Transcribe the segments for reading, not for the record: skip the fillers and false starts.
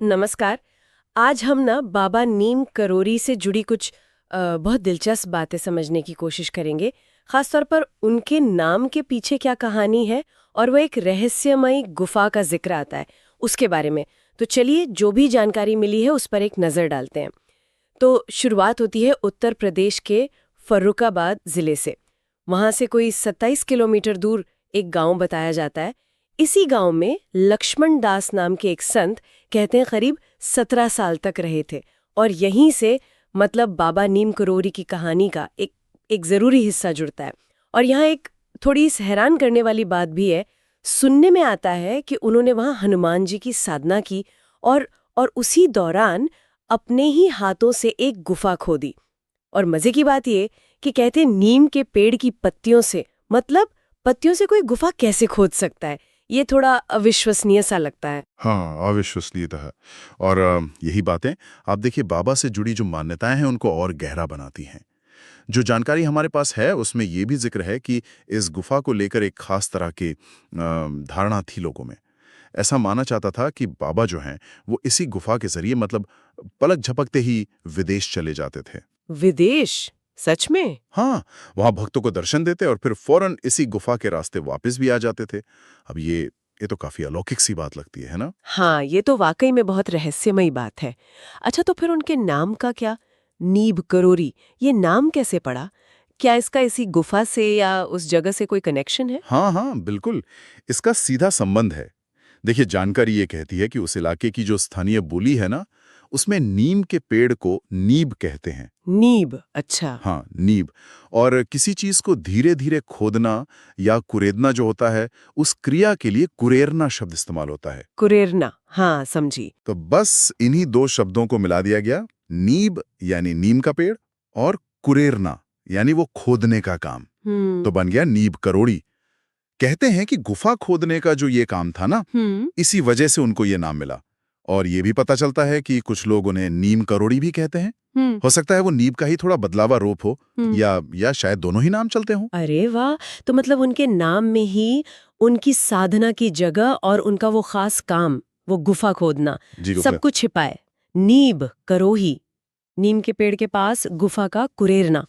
नमस्कार। आज हम ना बाबा नीम करोरी से जुड़ी कुछ बहुत दिलचस्प बातें समझने की कोशिश करेंगे। खासतौर पर उनके नाम के पीछे क्या कहानी है और वो एक रहस्यमयी गुफा का जिक्र आता है उसके बारे में। तो चलिए जो भी जानकारी मिली है उस पर एक नज़र डालते हैं। तो शुरुआत होती है उत्तर प्रदेश के फर्रुखाबाद जिले से। वहाँ से कोई 27 किलोमीटर दूर एक गांव बताया जाता है। इसी गांव में लक्ष्मण दास नाम के एक संत कहते हैं करीब 17 साल तक रहे थे और यहीं से मतलब बाबा नीम करोरी की कहानी का एक ज़रूरी हिस्सा जुड़ता है। और यहाँ एक थोड़ी हैरान करने वाली बात भी है। सुनने में आता है कि उन्होंने वहाँ हनुमान जी की साधना की और उसी दौरान अपने ही हाथों से एक गुफा खोदी। और मजे की बात ये कि कहते हैं नीम के पेड़ की पत्तियों से, मतलब पत्तियों से कोई गुफा कैसे खोद सकता है। ये थोड़ा अविश्वसनीय सा लगता है। हाँ, अविश्वसनीयता है। और यही बातें आप देखिए बाबा से जुड़ी जो मान्यताएं हैं उनको और गहरा बनाती हैं। जो जानकारी हमारे पास है उसमें ये भी जिक्र है कि इस गुफा को लेकर एक खास तरह की धारणा थी लोगों में। ऐसा माना जाता था कि बाबा जो हैं वो इसी गुफा के जरिए मतलब पलक झपकते ही विदेश चले जाते थे। विदेश? सच में? हाँ, वहां भक्तों को दर्शन देते और फिर फौरन इसी गुफा के रास्ते वापस भी आ जाते थे। अब ये तो काफी अलौकिक सी बात लगती है ना? हाँ, ये तो वाकई में बहुत रहस्यमयी बात है। अच्छा, तो फिर उनके नाम का क्या? नीब करोरी, ये नाम कैसे पड़ा? क्या इसका इसी गुफा से या उस जगह से कोई कनेक्शन है? हाँ हाँ बिल्कुल, इसका सीधा संबंध है। देखिए जानकारी ये कहती है कि उस इलाके की जो स्थानीय बोली है ना, उसमें नीम के पेड़ को नीब कहते हैं। नीब, अच्छा। हाँ, नीब। और किसी चीज को धीरे धीरे खोदना या कुरेदना जो होता है, उस क्रिया के लिए कुरेरना शब्द इस्तेमाल होता है। कुरेरना, हाँ समझी। तो बस इन्हीं दो शब्दों को मिला दिया गया, नीब यानी नीम का पेड़ और कुरेरना यानी वो खोदने का काम। तो हम्म। बन गया नीब करोड़ी। कहते हैं कि गुफा खोदने का जो ये काम था ना, हम्म। इसी वजह से उनको ये नाम मिला। और ये भी पता चलता है कि कुछ लोग उन्हें नीम करोड़ी भी कहते हैं। हम्म। हो सकता है वो नीम का ही थोड़ा बदलावा रूप हो, हम्म। या शायद दोनों ही नाम चलते हों। अरे वाह! तो मतलब उनके नाम में ही उनकी साधना की जगह और उनका वो खास काम, वो गुफा खोदना, जी सब गुफा। कुछ छिपा है। नीब, करोही, नीम के पेड़ के पास गुफा का कुरेरना।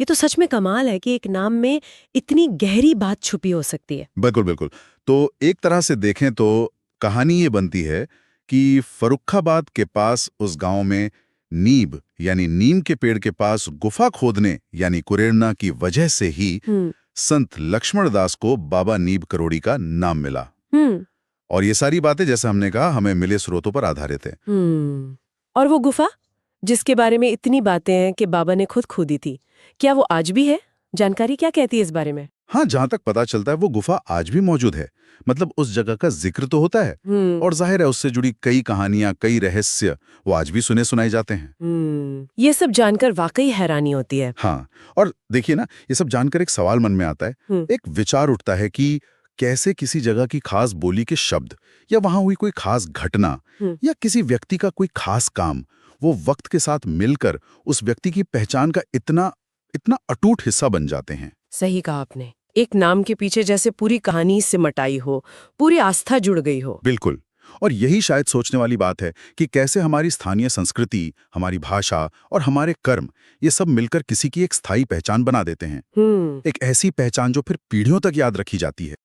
ये तो सच में कमाल है कि एक नाम में इतनी गहरी बात छुपी हो सकती है। बिल्कुल बिल्कुल। तो एक तरह से देखें तो कहानी ये बनती है कि फर्रुखाबाद के पास उस गांव में नीब यानी नीम के पेड़ के पास गुफा खोदने यानी कुरेरना की वजह से ही हम्म। संत लक्ष्मण दास को बाबा नीब करोड़ी का नाम मिला। हम्म। और ये सारी बातें जैसे हमने कहा हमें मिले स्रोतों पर आधारित है। और वो गुफा जिसके बारे में इतनी बातें हैं कि बाबा ने खुद खोदी थी, क्या वो आज भी है? जानकारी क्या कहती है इस बारे में? हाँ, जहां तक पता चलता है वो गुफा आज भी मौजूद है। मतलब उस जगह का जिक्र तो होता है हम्म। और जाहिर है उससे जुड़ी कई कहानियां, कई रहस्य वो आज भी सुने सुनाए जाते हैं। ये सब जानकर वाकई हैरानी होती है। हाँ, और देखिए ना, ये सब जानकर एक सवाल मन में आता है। हम्म। एक विचार उठता है कि कैसे किसी जगह की खास बोली के शब्द या वहां हुई कोई खास घटना हम्म। या किसी व्यक्ति का कोई खास काम वो वक्त के साथ मिलकर उस व्यक्ति की पहचान का इतना इतना अटूट हिस्सा बन जाते हैं। सही कहा आपने। एक नाम के पीछे जैसे पूरी कहानी सिमटाई हो, पूरी आस्था जुड़ गई हो। बिल्कुल। और यही शायद सोचने वाली बात है कि कैसे हमारी स्थानीय संस्कृति, हमारी भाषा और हमारे कर्म ये सब मिलकर किसी की एक स्थायी पहचान बना देते हैं। एक ऐसी पहचान जो फिर पीढ़ियों तक याद रखी जाती है।